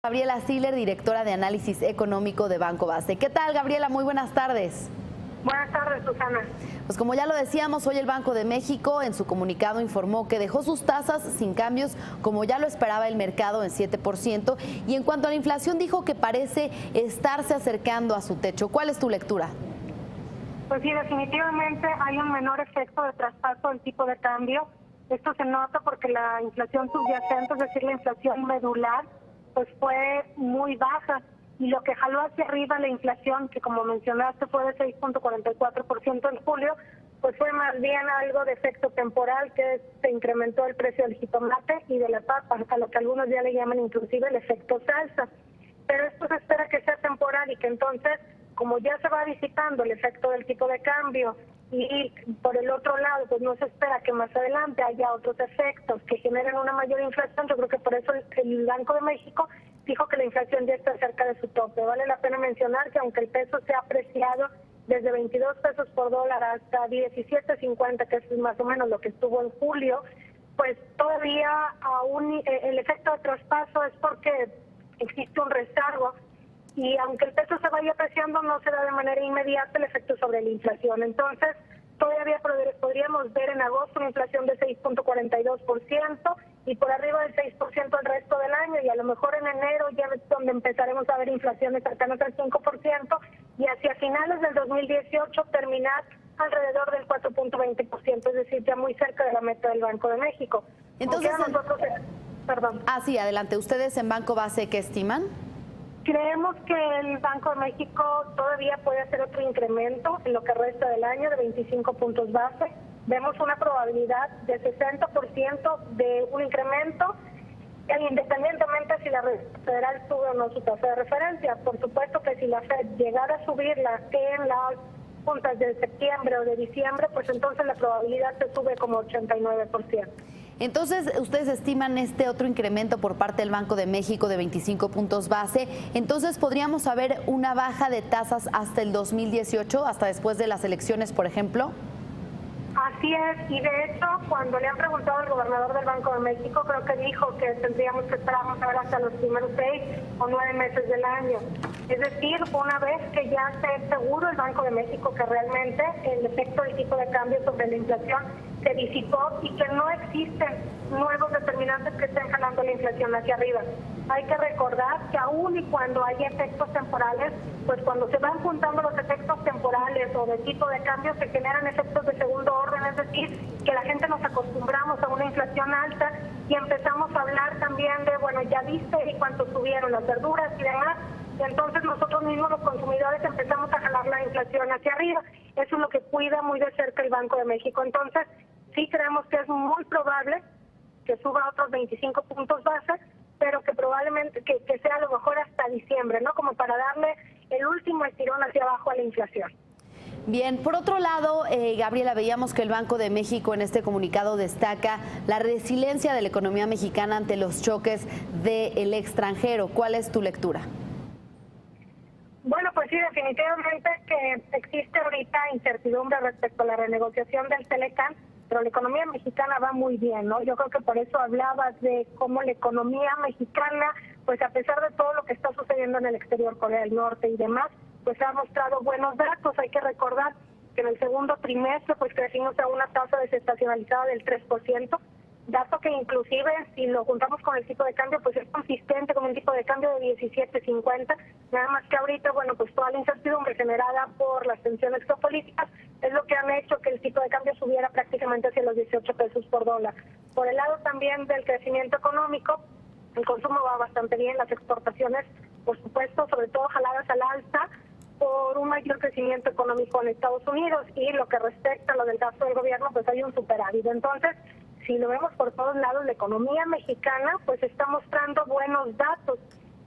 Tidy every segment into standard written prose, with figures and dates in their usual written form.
Gabriela Siller, directora de análisis económico de Banco Base. ¿Qué tal, Gabriela? Muy buenas tardes. Buenas tardes, Susana. Pues como ya lo decíamos, hoy el Banco de México en su comunicado informó que dejó sus tasas sin cambios, como ya lo esperaba el mercado, en 7%. Y en cuanto a la inflación, dijo que parece estarse acercando a su techo. ¿Cuál es tu lectura? Pues sí, definitivamente hay un menor efecto de traspaso del tipo de cambio. Esto se nota porque la inflación subyacente, es decir, la inflación medular, pues fue muy baja, y lo que jaló hacia arriba la inflación, que como mencionaste fue de 6.44% en julio, pues fue más bien algo de efecto temporal, que se incrementó el precio del jitomate y de la papa, a lo que algunos ya le llaman inclusive el efecto salsa. Pero esto se espera que sea temporal y que entonces, como ya se va disipando el efecto del tipo de cambio, y por el otro lado, pues no se espera que más adelante haya otros efectos que generen una mayor inflación. Yo creo que por eso el Banco de México dijo que la inflación ya está cerca de su tope. Vale la pena mencionar que aunque el peso se ha apreciado desde 22 pesos por dólar hasta 17.50, que es más o menos lo que estuvo en julio, pues todavía aún el efecto de traspaso es porque existe un rezago. Y aunque el peso se vaya apreciando, no se da de manera inmediata el efecto sobre la inflación. Entonces, todavía podríamos ver en agosto una inflación de 6.42% y por arriba del 6% el resto del año. Y a lo mejor en enero ya es donde empezaremos a ver inflaciones cercanas al 5% y hacia finales del 2018 terminar alrededor del 4.20%, es decir, ya muy cerca de la meta del Banco de México. Entonces, perdón. Sí, adelante. ¿Ustedes en Banco Base qué estiman? Creemos que el Banco de México todavía puede hacer otro incremento en lo que resta del año de 25 puntos base. Vemos una probabilidad de 60% de un incremento, independientemente si la Reserva Federal sube o no su tasa de referencia. Por supuesto que si la Fed llegara a subirla en las juntas de septiembre o de diciembre, pues entonces la probabilidad se sube como 89%. Entonces, ustedes estiman este otro incremento por parte del Banco de México de 25 puntos base. Entonces, ¿podríamos saber una baja de tasas hasta el 2018, hasta después de las elecciones, por ejemplo? Así es, y de hecho, cuando le han preguntado al gobernador del Banco de México, creo que dijo que tendríamos que esperar a ver hasta los primeros 6 o 9 meses del año. Es decir, una vez que ya esté seguro el Banco de México que realmente el efecto del tipo de cambio sobre la inflación se disipó y que no existen nuevos determinantes que estén jalando la inflación hacia arriba. Hay que recordar que aún y cuando hay efectos temporales, pues cuando se van juntando los efectos temporales o de tipo de cambio, se generan efectos de segundo orden, es decir, que la gente nos acostumbramos a una inflación alta y empezamos a hablar también de, bueno, ya viste y cuánto subieron las verduras y demás. Y entonces nosotros mismos los consumidores empezamos a jalar la inflación hacia arriba. Eso es lo que cuida muy de cerca el Banco de México. Entonces, sí creemos que es muy probable que suba otros 25 puntos base, pero que probablemente que sea a lo mejor hasta diciembre, ¿no? Como para darle el último estirón hacia abajo a la inflación. Bien, por otro lado, Gabriela, veíamos que el Banco de México en este comunicado destaca la resiliencia de la economía mexicana ante los choques del extranjero. ¿Cuál es tu lectura? Bueno, pues sí, definitivamente que existe ahorita incertidumbre respecto a la renegociación del Telecán, pero la economía mexicana va muy bien, ¿no? Yo creo que por eso hablabas de cómo la economía mexicana, pues a pesar de todo lo que está sucediendo en el exterior, Corea del Norte y demás, pues ha mostrado buenos datos. Hay que recordar que en el segundo trimestre pues crecimos a una tasa desestacionalizada del 3%, dato que inclusive si lo juntamos con el tipo de cambio pues es consistente con un tipo de cambio de 17.50, nada más que ahorita, bueno, pues toda la incertidumbre generada por las tensiones geopolíticas es lo que han hecho que el tipo de cambio subiera prácticamente hacia los 18 pesos por dólar. Por el lado también del crecimiento económico, el consumo va bastante bien, las exportaciones, por supuesto, sobre todo jaladas al alza por un mayor crecimiento económico en Estados Unidos, y lo que respecta a lo del gasto del gobierno, pues hay un superávit. Entonces, si lo vemos por todos lados, la economía mexicana pues está mostrando buenos datos.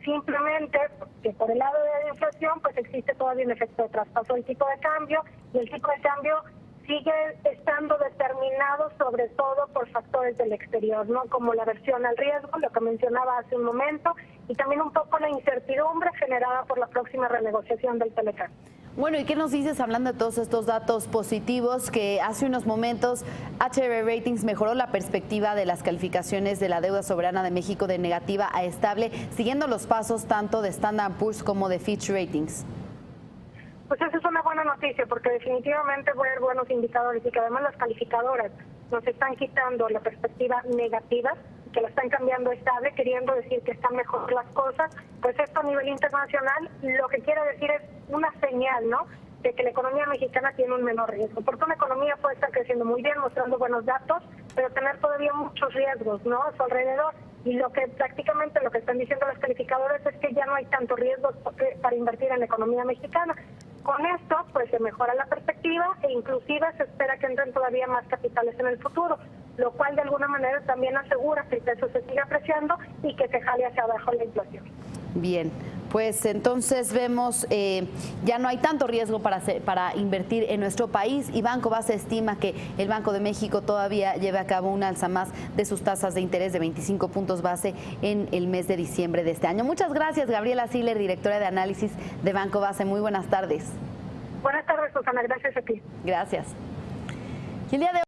Simplemente que por el lado de la inflación pues existe todavía un efecto de traspaso del tipo de cambio, y el tipo de cambio sigue estando determinado sobre todo por factores del exterior, ¿no? Como la aversión al riesgo, lo que mencionaba hace un momento, y también un poco la incertidumbre generada por la próxima renegociación del Telecán. Bueno, ¿y qué nos dices hablando de todos estos datos positivos? Que hace unos momentos HR Ratings mejoró la perspectiva de las calificaciones de la deuda soberana de México de negativa a estable, siguiendo los pasos tanto de Standard & Poor's como de Fitch Ratings. Pues esa es una buena noticia, porque definitivamente voy a ver buenos indicadores y que además las calificadoras nos están quitando la perspectiva negativa, que la están cambiando a estable, queriendo decir que están mejor las cosas. Pues esto a nivel internacional lo que quiere decir es una señal, ¿no?, de que la economía mexicana tiene un menor riesgo, porque una economía puede estar creciendo muy bien, mostrando buenos datos, pero tener todavía muchos riesgos, ¿no?, a su alrededor. Y lo que prácticamente lo que están diciendo los calificadores es que ya no hay tanto riesgo para invertir en la economía mexicana. Con esto, pues se mejora la perspectiva e inclusive se espera que entren todavía más capitales en el futuro, lo cual de alguna manera también asegura que el peso se siga apreciando y que se jale hacia abajo la inflación. Bien, pues entonces vemos ya no hay tanto riesgo para invertir en nuestro país, y Banco Base estima que el Banco de México todavía lleve a cabo un alza más de sus tasas de interés de 25 puntos base en el mes de diciembre de este año. Muchas gracias, Gabriela Siller, directora de análisis de Banco Base. Muy buenas tardes. Buenas tardes, Susana. Gracias a ti. Gracias. Y el día de